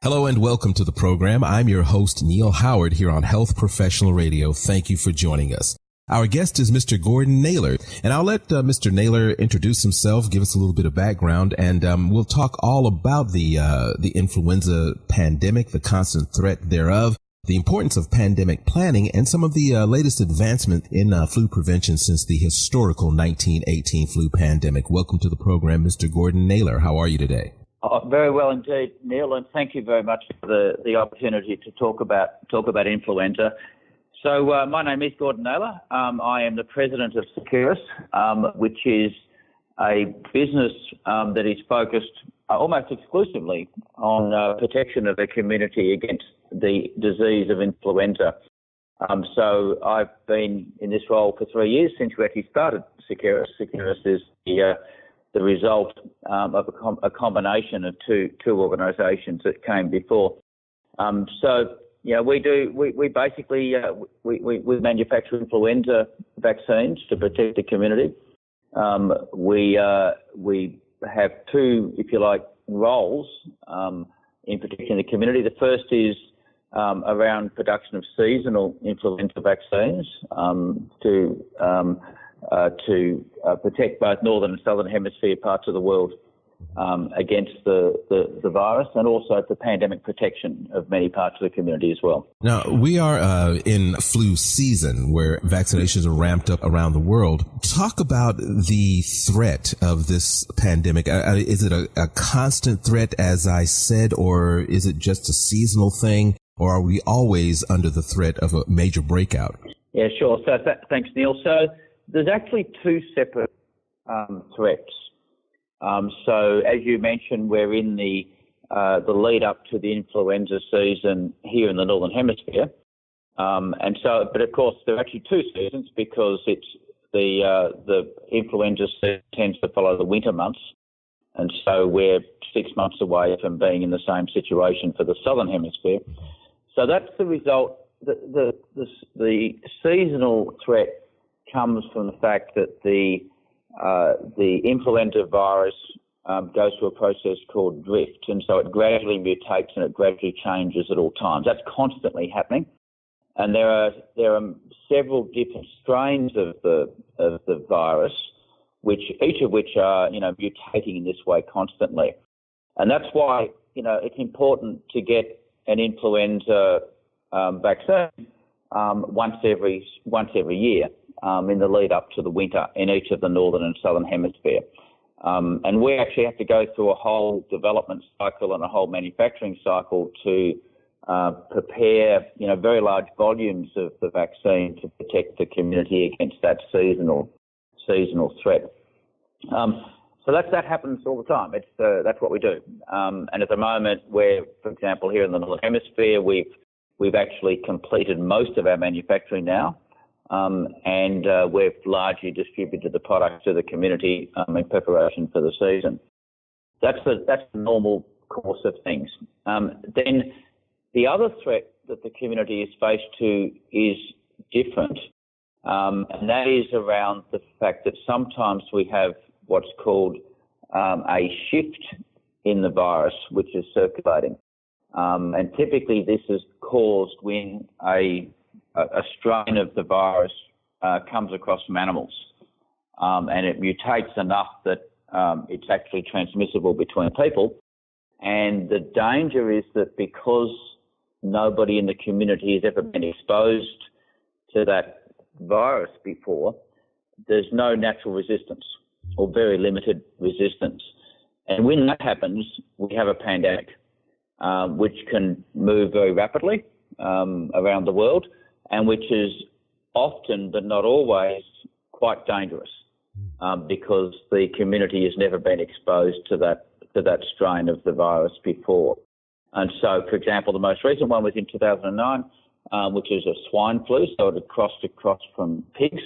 Hello and welcome to the program. I'm your host, Neil Howard, here on Health Professional Radio. Thank you for joining us. Our guest is Mr. Gordon Naylor, and I'll let Mr. Naylor introduce himself, give us a little bit of background, and we'll talk all about the influenza pandemic, the constant threat thereof, the importance of pandemic planning, and some of the latest advancement in flu prevention since the historical 1918 flu pandemic. Welcome to the program, Mr. Gordon Naylor. How are you today? Oh, very well indeed, Neil, and thank you very much for the opportunity to talk about influenza. So my name is Gordon Naylor. I am the president of Seqirus, which is a business that is focused almost exclusively on protection of the community against the disease of influenza. So I've been in this role for 3 years since we actually started Seqirus. Seqirus is the result of a combination of two organisations that came before. We basically manufacture influenza vaccines to protect the community. We have two, if you like, roles in protecting the community. The first is around production of seasonal influenza vaccines to protect both northern and southern hemisphere parts of the world against the virus, and also for pandemic protection of many parts of the community as well. Now, we are in flu season where vaccinations are ramped up around the world. Talk about the threat of this pandemic. Is it a constant threat, as I said, or is it just a seasonal thing, or are we always under the threat of a major breakout? Yeah, sure. So thanks, Neil. So there's actually two separate threats. So as you mentioned, we're in the lead up to the influenza season here in the Northern Hemisphere. But of course, there are actually two seasons because it's the influenza season tends to follow the winter months. And so we're 6 months away from being in the same situation for the Southern Hemisphere. So that's the result. The seasonal threat comes from the fact that the influenza virus goes through a process called drift, and so it gradually mutates and it gradually changes at all times. That's constantly happening, and there are several different strains of the virus, each of which are mutating in this way constantly, and that's why it's important to get an influenza vaccine once every year. In the lead up to the winter in each of the northern and southern hemisphere. And we actually have to go through a whole development cycle and a whole manufacturing cycle to prepare, very large volumes of the vaccine to protect the community against that seasonal threat. So that happens all the time. That's what we do. And at the moment, for example, here in the northern hemisphere, we've actually completed most of our manufacturing now. And we've largely distributed the product to the community in preparation for the season. That's the normal course of things. Then the other threat that the community is faced to is different, and that is around the fact that sometimes we have what's called a shift in the virus, which is circulating. And typically this is caused when a strain of the virus comes across from animals, and it mutates enough that it's actually transmissible between people. And the danger is that because nobody in the community has ever been exposed to that virus before, there's no natural resistance or very limited resistance. And when that happens, we have a pandemic, which can move very rapidly around the world, and which is often, but not always, quite dangerous because the community has never been exposed to that strain of the virus before. And so, for example, the most recent one was in 2009, which is a swine flu, so it had crossed across from pigs,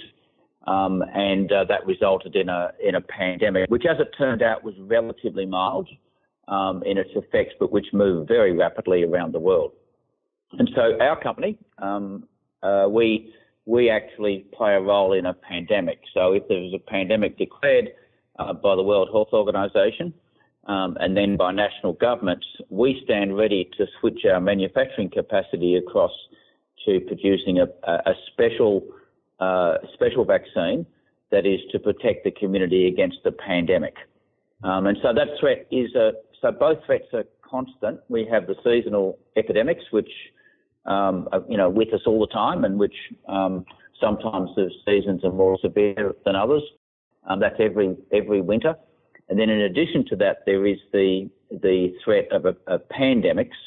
and that resulted in a pandemic, which, as it turned out, was relatively mild in its effects, but which moved very rapidly around the world. And so our company, we actually play a role in a pandemic. So if there's a pandemic declared by the World Health Organization, and then by national governments, we stand ready to switch our manufacturing capacity across to producing a special vaccine that is to protect the community against the pandemic. And so that threat is so both threats are constant. We have the seasonal epidemics, which are, with us all the time, and which sometimes the seasons are more severe than others. That's every winter. And then in addition to that, there is the threat of pandemics,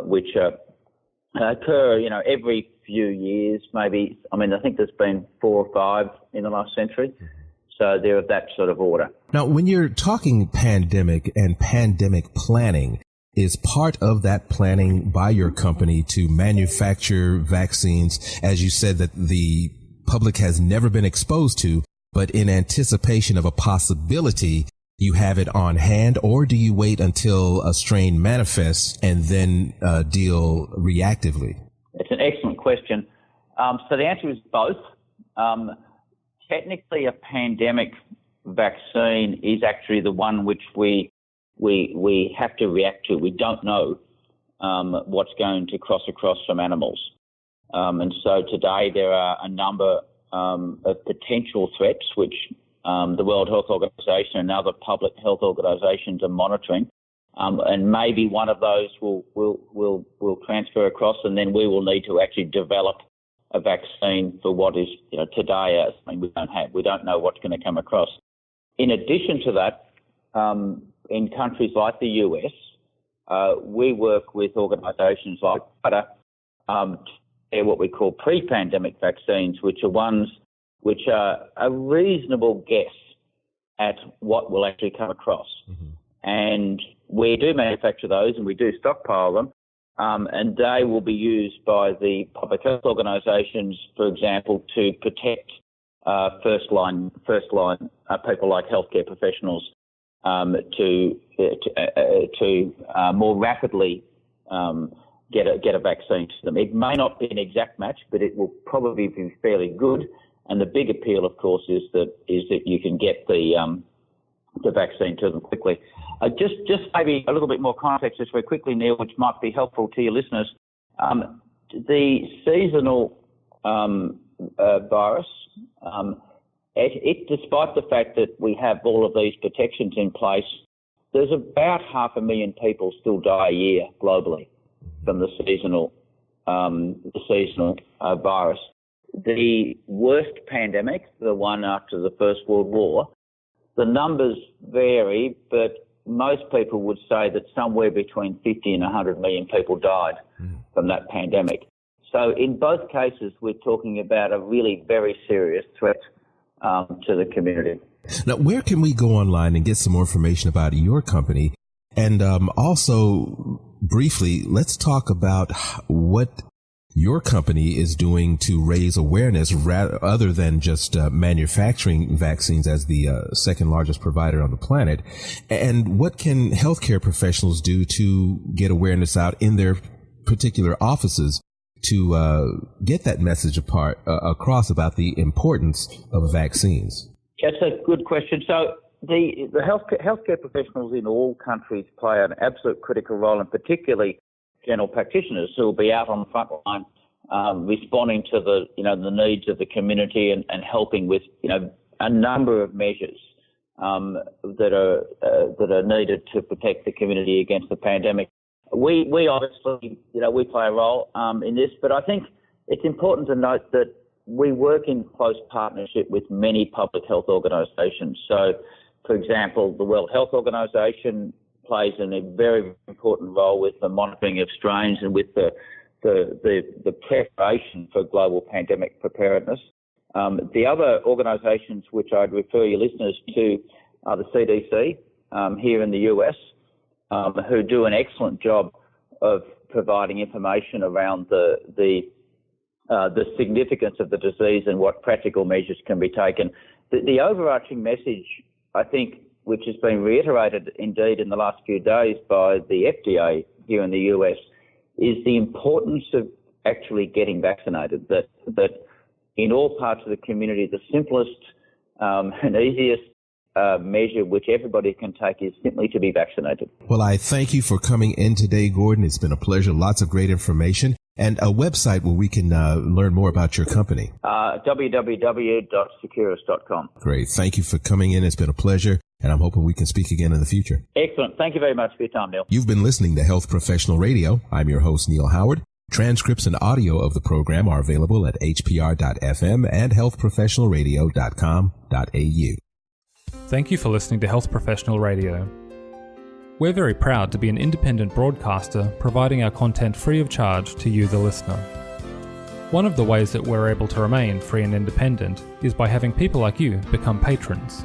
which occur, every few years, maybe. I think there's been 4 or 5 in the last century. So they're of that sort of order. Now, when you're talking pandemic and pandemic planning, is part of that planning by your company to manufacture vaccines, as you said, that the public has never been exposed to, but in anticipation of a possibility, you have it on hand, or do you wait until a strain manifests and then deal reactively? It's an excellent question. So the answer is both. Technically, a pandemic vaccine is actually the one which we have to react to. We don't know what's going to cross across from animals. And so today there are a number of potential threats which the World Health Organization and other public health organizations are monitoring. And maybe one of those will transfer across, and then we will need to actually develop a vaccine for what is today we don't know what's going to come across. In addition to that, in countries like the US, we work with organisations like what we call pre-pandemic vaccines, which are ones which are a reasonable guess at what will actually come across. Mm-hmm. And we do manufacture those and we do stockpile them. And they will be used by the public health organisations, for example, to protect first line people like healthcare professionals to more rapidly get a vaccine to them. It may not be an exact match, but it will probably be fairly good. And the big appeal, of course, is that you can get the vaccine to them quickly. Just maybe a little bit more context just very quickly, Neil, which might be helpful to your listeners. The seasonal virus, despite the fact that we have all of these protections in place, there's about 500,000 people still die a year globally from the seasonal virus. The worst pandemic, the one after the First World War, the numbers vary, but most people would say that somewhere between 50 and 100 million people died from that pandemic. So in both cases, we're talking about a really very serious threat to the community. Now, where can we go online and get some more information about your company? And also, briefly, let's talk about what your company is doing to raise awareness other than just manufacturing vaccines as the second largest provider on the planet. And what can healthcare professionals do to get awareness out in their particular offices to get that message across about the importance of vaccines? That's a good question. So the healthcare professionals in all countries play an absolute critical role, and particularly general practitioners who will be out on the front line responding to the needs of the community and helping with a number of measures that are needed to protect the community against the pandemic. We obviously we play a role in this, but I think it's important to note that we work in close partnership with many public health organisations. So, for example, the World Health Organization plays a very important role with the monitoring of strains and with the preparation for global pandemic preparedness. The other organisations which I'd refer your listeners to are the CDC here in the US, who do an excellent job of providing information around the significance of the disease and what practical measures can be taken. The overarching message, I think, which has been reiterated indeed in the last few days by the FDA here in the US, is the importance of actually getting vaccinated, that in all parts of the community, the simplest and easiest measure which everybody can take is simply to be vaccinated. Well, I thank you for coming in today, Gordon. It's been a pleasure. Lots of great information and a website where we can learn more about your company. www.seqirus.com. Great. Thank you for coming in. It's been a pleasure, and I'm hoping we can speak again in the future. Excellent. Thank you very much for your time, Neil. You've been listening to Health Professional Radio. I'm your host, Neil Howard. Transcripts and audio of the program are available at hpr.fm and healthprofessionalradio.com.au. Thank you for listening to Health Professional Radio. We're very proud to be an independent broadcaster providing our content free of charge to you, the listener. One of the ways that we're able to remain free and independent is by having people like you become patrons.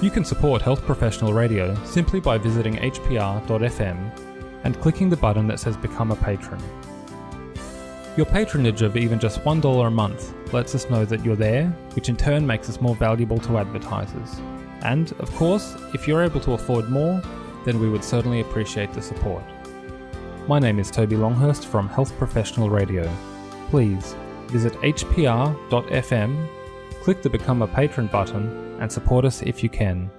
You can support Health Professional Radio simply by visiting hpr.fm and clicking the button that says Become a Patron. Your patronage of even just $1 a month lets us know that you're there, which in turn makes us more valuable to advertisers. And, of course, if you're able to afford more, then we would certainly appreciate the support. My name is Toby Longhurst from Health Professional Radio. Please visit hpr.fm, click the Become a Patron button, and support us if you can.